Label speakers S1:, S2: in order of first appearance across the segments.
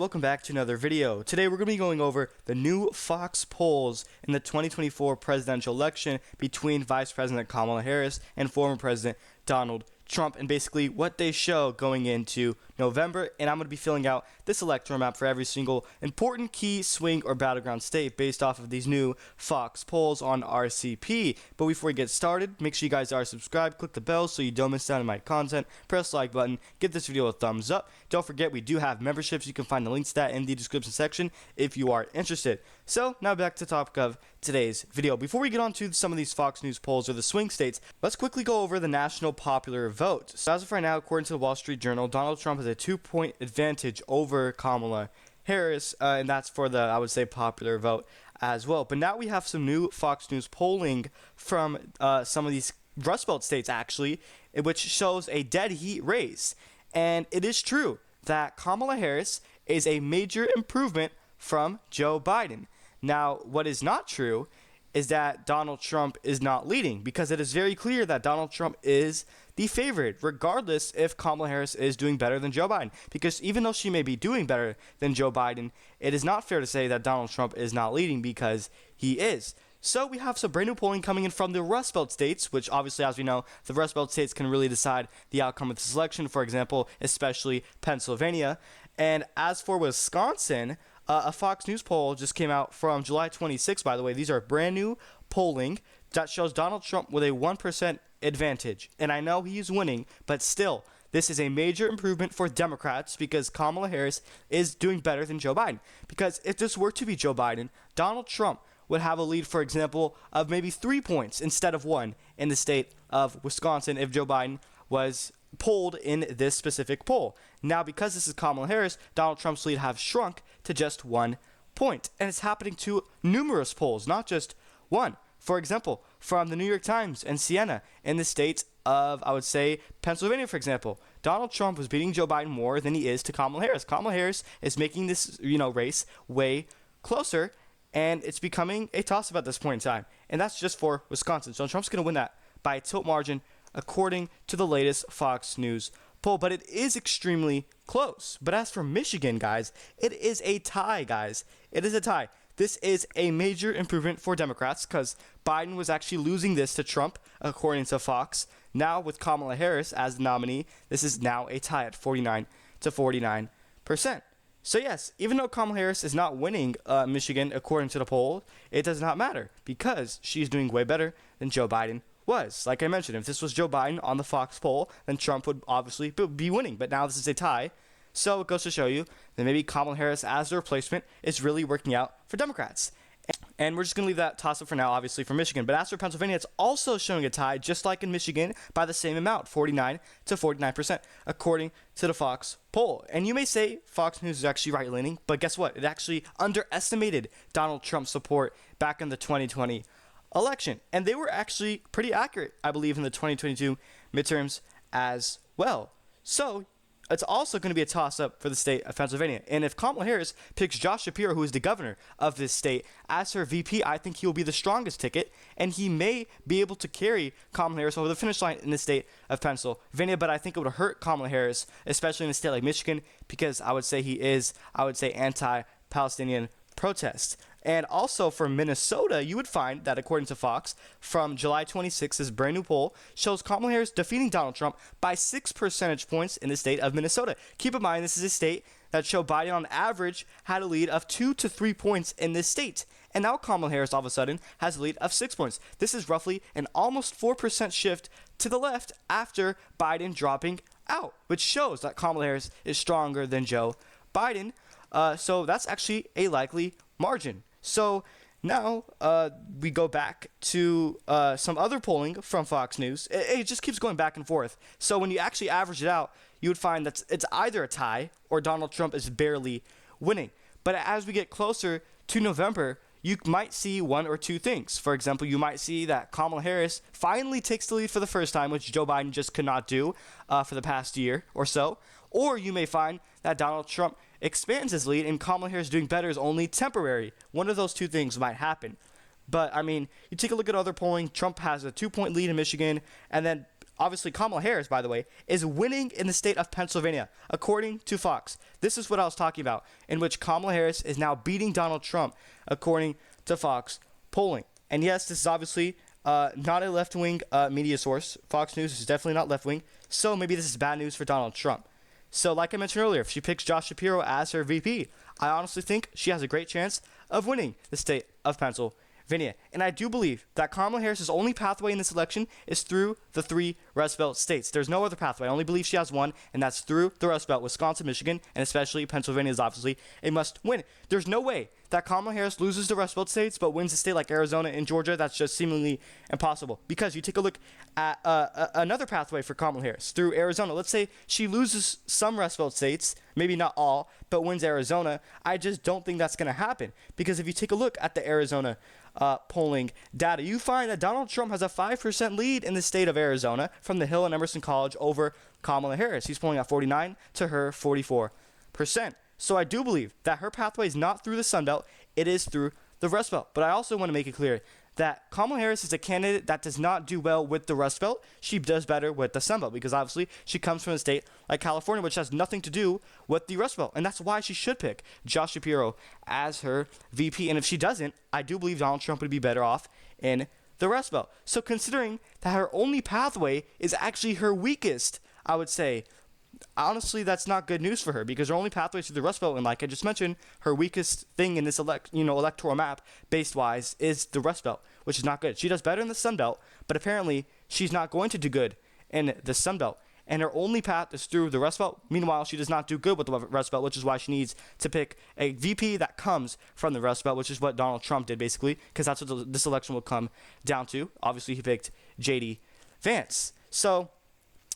S1: Welcome back to another video. Today we're going to be going over the new Fox polls in the 2024 presidential election between Vice President Kamala Harris and former President Donald Trump, and basically what they show going into November. And I'm going to be filling out this electoral map for every single important key swing or battleground state based off of these new Fox polls on RCP. But before we get started, make sure you guys are subscribed, click the bell so you don't miss out on my content, press the like button, give this video a thumbs up. Don't forget we do have memberships. You can find the links to that in the description section if you are interested. So now back to the topic of today's video. Before we get on to some of these Fox News polls or the swing states, let's quickly go over the national popular vote. So as of right now, according to the Wall Street Journal, Donald Trump has a 2-point advantage over Kamala Harris, and that's for the, I would say, popular vote as well. But now we have some new Fox News polling from some of these Rust Belt states, actually, which shows a dead heat race. And it is true that Kamala Harris is a major improvement from Joe Biden. Now, what is not true is that Donald Trump is not leading, because it is very clear that Donald Trump is the favorite, regardless if Kamala Harris is doing better than Joe Biden. Because even though she may be doing better than Joe Biden, it is not fair to say that Donald Trump is not leading, because he is. So we have some brand new polling coming in from the Rust Belt states, which obviously, as we know, the Rust Belt states can really decide the outcome of this election, for example, especially Pennsylvania. And as for Wisconsin, a Fox News poll just came out from July 26, by the way. These are brand new polling that shows Donald Trump with a 1% advantage. And I know he's winning, but still, this is a major improvement for Democrats because Kamala Harris is doing better than Joe Biden. Because if this were to be Joe Biden, Donald Trump would have a lead, for example, of maybe 3 points instead of 1 in the state of Wisconsin if Joe Biden was polled in this specific poll. Now, because this is Kamala Harris, Donald Trump's lead have shrunk to just 1 point. And it's happening to numerous polls, not just one. For example, from the New York Times and Siena in the state of, I would say, Pennsylvania, for example, Donald Trump was beating Joe Biden more than he is to Kamala Harris. Kamala Harris is making this, race way closer, and it's becoming a toss-up at this point in time. And that's just for Wisconsin. So Trump's going to win that by a tilt margin, according to the latest Fox News poll. But it is extremely close. But as for Michigan, guys, it is a tie, guys. It is a tie. This is a major improvement for Democrats because Biden was actually losing this to Trump, according to Fox. Now, with Kamala Harris as the nominee, this is now a tie at 49 to 49%. So yes, even though Kamala Harris is not winning Michigan, according to the poll, it does not matter because she's doing way better than Joe Biden was. Like I mentioned, if this was Joe Biden on the Fox poll, then Trump would obviously be winning. But now this is a tie. So it goes to show you that maybe Kamala Harris as the replacement is really working out for Democrats. And we're just going to leave that toss-up for now, obviously, for Michigan. But as for Pennsylvania, it's also showing a tie, just like in Michigan, by the same amount, 49 to 49%, according to the Fox poll. And you may say Fox News is actually right-leaning, but guess what? It actually underestimated Donald Trump's support back in the 2020 election. And they were actually pretty accurate, I believe, in the 2022 midterms as well. So it's also going to be a toss-up for the state of Pennsylvania. And if Kamala Harris picks Josh Shapiro, who is the governor of this state, as her VP, I think he will be the strongest ticket, and he may be able to carry Kamala Harris over the finish line in the state of Pennsylvania. But I think it would hurt Kamala Harris, especially in a state like Michigan, because I would say he is, anti-Palestinian protest. And also for Minnesota, you would find that according to Fox, from July 26th, brand new poll shows Kamala Harris defeating Donald Trump by 6 percentage points in the state of Minnesota. Keep in mind, this is a state that showed Biden on average had a lead of 2 to 3 points in this state. And now Kamala Harris all of a sudden has a lead of 6 points. This is roughly an almost 4% shift to the left after Biden dropping out, which shows that Kamala Harris is stronger than Joe Biden. So that's actually a likely margin. So now we go back to some other polling from Fox News. It just keeps going back and forth. So when you actually average it out, you would find that it's either a tie or Donald Trump is barely winning. But as we get closer to November, you might see one or two things. For example, you might see that Kamala Harris finally takes the lead for the first time, which Joe Biden just could not do for the past year or so. Or you may find that Donald Trump expands his lead and Kamala Harris doing better is only temporary. One of those two things might happen. But, I mean, you take a look at other polling. Trump has a 2-point lead in Michigan, and then obviously Kamala Harris, by the way, is winning in the state of Pennsylvania, according to Fox. This is what I was talking about, in which Kamala Harris is now beating Donald Trump, according to Fox polling. And yes, this is obviously not a left-wing media source. Fox News is definitely not left-wing, so maybe this is bad news for Donald Trump. So like I mentioned earlier, if she picks Josh Shapiro as her VP, I honestly think she has a great chance of winning the state of Pennsylvania. And I do believe that Kamala Harris's only pathway in this election is through the 3 Rust Belt states. There's no other pathway. I only believe she has one, and that's through the Rust Belt. Wisconsin, Michigan, and especially Pennsylvania is obviously a must-win. There's no way that Kamala Harris loses the Rust Belt states but wins a state like Arizona and Georgia. That's just seemingly impossible. Because you take a look at another pathway for Kamala Harris through Arizona. Let's say she loses some Rust Belt states, maybe not all, but wins Arizona. I just don't think that's going to happen. Because if you take a look at the Arizona polling data, you find that Donald Trump has a 5% lead in the state of Arizona from the Hill and Emerson College over Kamala Harris. He's polling at 49 to her 44%. So I do believe that her pathway is not through the Sun Belt, it is through the Rust Belt. But I also want to make it clear that Kamala Harris is a candidate that does not do well with the Rust Belt. She does better with the Sun Belt because obviously she comes from a state like California, which has nothing to do with the Rust Belt. And that's why she should pick Josh Shapiro as her VP. And if she doesn't, I do believe Donald Trump would be better off in the Rust Belt. So considering that her only pathway is actually her weakest, I would say, honestly, that's not good news for her because her only pathway to the Rust Belt, and like I just mentioned, her weakest thing in this electoral map, base-wise, is the Rust Belt, which is not good. She does better in the Sun Belt, but apparently she's not going to do good in the Sun Belt, and her only path is through the Rust Belt. Meanwhile, she does not do good with the Rust Belt, which is why she needs to pick a VP that comes from the Rust Belt, which is what Donald Trump did, basically, because that's what this election will come down to. Obviously, he picked J.D. Vance. So,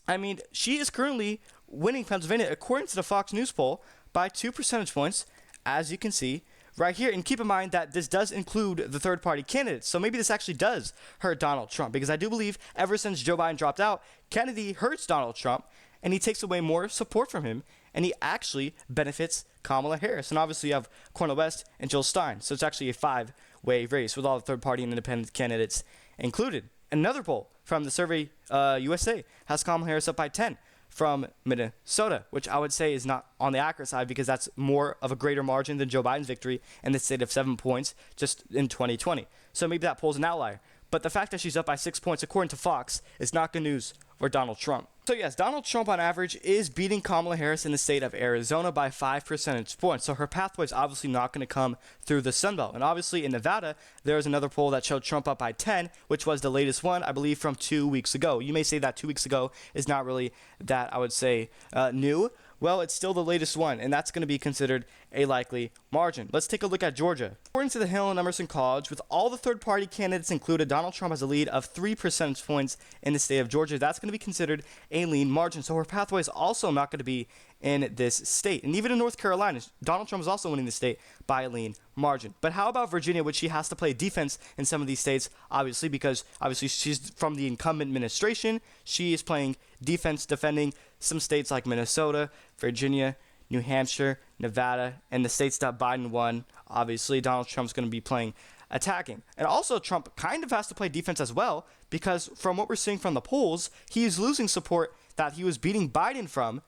S1: I mean, she is currently winning Pennsylvania, according to the Fox News poll, by 2 percentage points, as you can see right here. And keep in mind that this does include the third-party candidates, so maybe this actually does hurt Donald Trump, because I do believe ever since Joe Biden dropped out, Kennedy hurts Donald Trump, and he takes away more support from him, and he actually benefits Kamala Harris. And obviously you have Cornel West and Jill Stein, so it's actually a 5-way race with all the third-party and independent candidates included. Another poll from the Survey USA has Kamala Harris up by 10 from Minnesota, which I would say is not on the accurate side because that's more of a greater margin than Joe Biden's victory in the state of 7 points just in 2020. So maybe that poll's an outlier. But the fact that she's up by 6 points, according to Fox, is not good news for Donald Trump. So yes, Donald Trump on average is beating Kamala Harris in the state of Arizona by 5 percentage points. So her pathway is obviously not going to come through the Sun Belt. And obviously in Nevada, there's another poll that showed Trump up by 10, which was the latest one, I believe, from 2 weeks ago. You may say that 2 weeks ago is not really that, I would say, new. Well, it's still the latest one, and that's going to be considered a likely margin. Let's take a look at Georgia. According to the Hill and Emerson College, with all the third-party candidates included, Donald Trump has a lead of 3 percentage points in the state of Georgia. That's going to be considered a lean margin. So her pathway is also not going to be in this state. And even in North Carolina, Donald Trump is also winning the state by a lean margin. But how about Virginia, which she has to play defense in some of these states, obviously, because obviously she's from the incumbent administration. She is playing defense, defending some states like Minnesota, Virginia, New Hampshire, Nevada, and the states that Biden won. Obviously, Donald Trump's going to be playing attacking. And also, Trump kind of has to play defense as well, because from what we're seeing from the polls, he is losing support that he was beating Biden from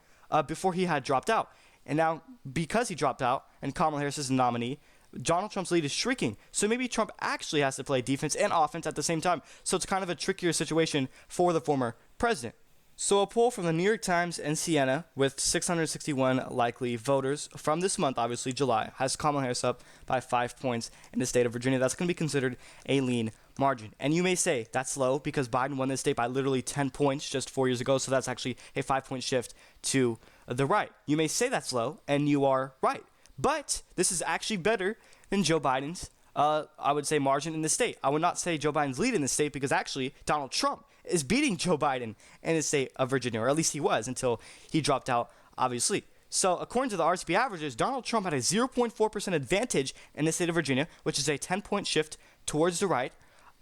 S1: before he had dropped out. And now, because he dropped out and Kamala Harris is the nominee, Donald Trump's lead is shrinking. So maybe Trump actually has to play defense and offense at the same time. So it's kind of a trickier situation for the former president. So a poll from the New York Times and Siena with 661 likely voters from this month, obviously July, has Kamala Harris up by 5 points in the state of Virginia. That's going to be considered a lean margin. And you may say that's low because Biden won this state by literally 10 points just 4 years ago. So that's actually a 5-point shift to the right. You may say that's low, and you are right. But this is actually better than Joe Biden's, I would say, margin in the state. I would not say Joe Biden's lead in the state because actually Donald Trump is beating Joe Biden in the state of Virginia, or at least he was until he dropped out, obviously. So according to the RCP averages, Donald Trump had a 0.4% advantage in the state of Virginia, which is a 10-point shift towards the right.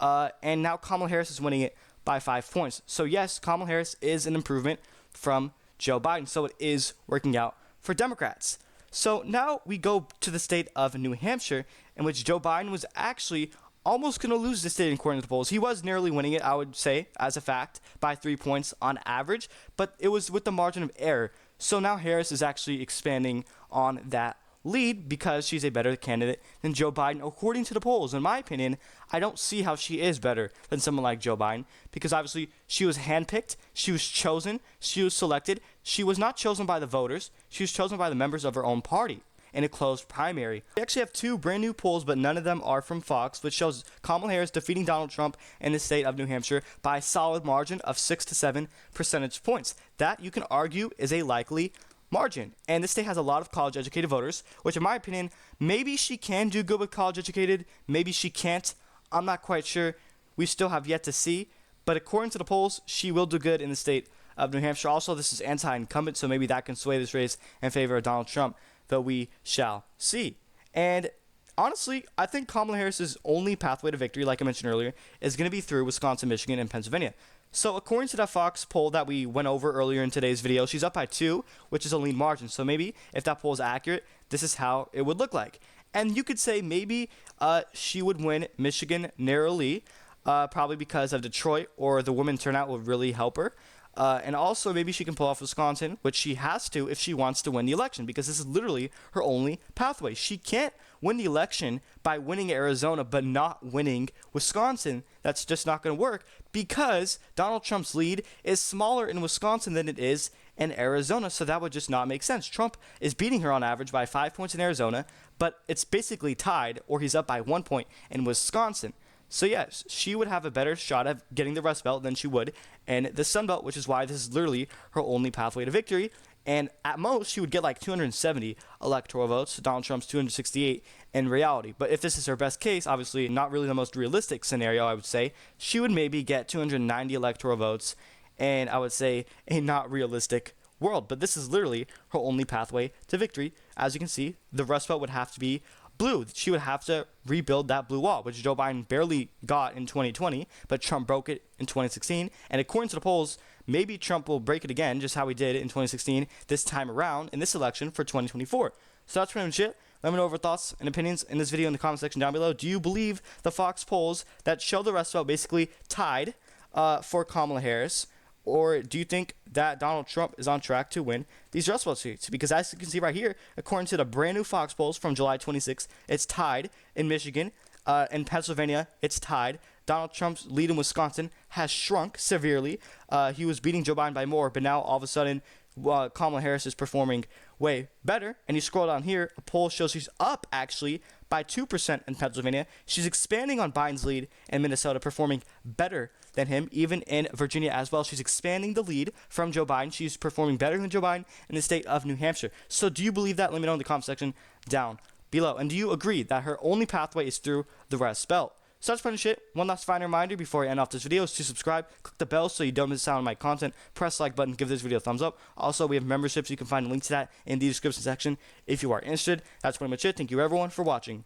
S1: And now Kamala Harris is winning it by 5 points. So yes, Kamala Harris is an improvement from Joe Biden. So it is working out for Democrats. So now we go to the state of New Hampshire, in which Joe Biden was actually almost going to lose this state according to the polls. He was nearly winning it, I would say, as a fact, by 3 points on average, but it was with the margin of error. So now Harris is actually expanding on that lead because she's a better candidate than Joe Biden, according to the polls. In my opinion, I don't see how she is better than someone like Joe Biden because obviously she was handpicked, she was chosen, she was selected. She was not chosen by the voters, she was chosen by the members of her own party in a closed primary. We actually have 2 brand new polls, but none of them are from Fox, which shows Kamala Harris defeating Donald Trump in the state of New Hampshire by a solid margin of 6 to 7 percentage points. That, you can argue, is a likely margin. And this state has a lot of college-educated voters, which in my opinion, maybe she can do good with college-educated, maybe she can't. I'm not quite sure. We still have yet to see. But according to the polls, she will do good in the state of New Hampshire. Also, this is anti-incumbent, so maybe that can sway this race in favor of Donald Trump, though we shall see. And honestly, I think Kamala Harris's only pathway to victory, like I mentioned earlier, is going to be through Wisconsin, Michigan, and Pennsylvania. So according to that Fox poll that we went over earlier in today's video, she's up by 2, which is a lead margin. So maybe if that poll is accurate, this is how it would look like. And you could say maybe she would win Michigan narrowly, probably because of Detroit, or the women turnout would really help her. And also maybe she can pull off Wisconsin, which she has to if she wants to win the election, because this is literally her only pathway. She can't win the election by winning Arizona but not winning Wisconsin. That's just not going to work because Donald Trump's lead is smaller in Wisconsin than it is in Arizona, so that would just not make sense. Trump is beating her on average by 5 points in Arizona, but it's basically tied, or he's up by 1 point in Wisconsin. So yes, she would have a better shot at getting the Rust Belt than she would in the Sun Belt, which is why this is literally her only pathway to victory. And at most, she would get like 270 electoral votes. Donald Trump's 268 in reality. But if this is her best case, obviously not really the most realistic scenario, I would say, she would maybe get 290 electoral votes, and I would say a not realistic world. But this is literally her only pathway to victory. As you can see, the Rust Belt would have to be blue. She would have to rebuild that blue wall, which Joe Biden barely got in 2020, but Trump broke it in 2016. And according to the polls, maybe Trump will break it again, just how he did in 2016, this time around in this election for 2024. So that's pretty much it. Let me know your thoughts and opinions in this video in the comment section down below. Do you believe the Fox polls that show the Rust Belt basically tied for Kamala Harris? Or do you think that Donald Trump is on track to win these Rust Belt seats? Because as you can see right here, according to the brand new Fox polls from July 26th, it's tied in Michigan. In Pennsylvania, it's tied. Donald Trump's lead in Wisconsin has shrunk severely. He was beating Joe Biden by more, but now all of a sudden, Kamala Harris is performing way better. And you scroll down here, a poll shows she's up actually by 2% in Pennsylvania. She's expanding on Biden's lead in Minnesota, performing better than him, even in Virginia as well. She's expanding the lead from Joe Biden. She's performing better than Joe Biden in the state of New Hampshire. So do you believe that? Let me know in the comment section down below. And do you agree that her only pathway is through the Rust Belt? So that's pretty much it. One last final reminder before I end off this video is to subscribe, click the bell so you don't miss out on my content, press the like button, give this video a thumbs up. Also, we have memberships. You can find a link to that in the description section if you are interested. That's pretty much it. Thank you everyone for watching.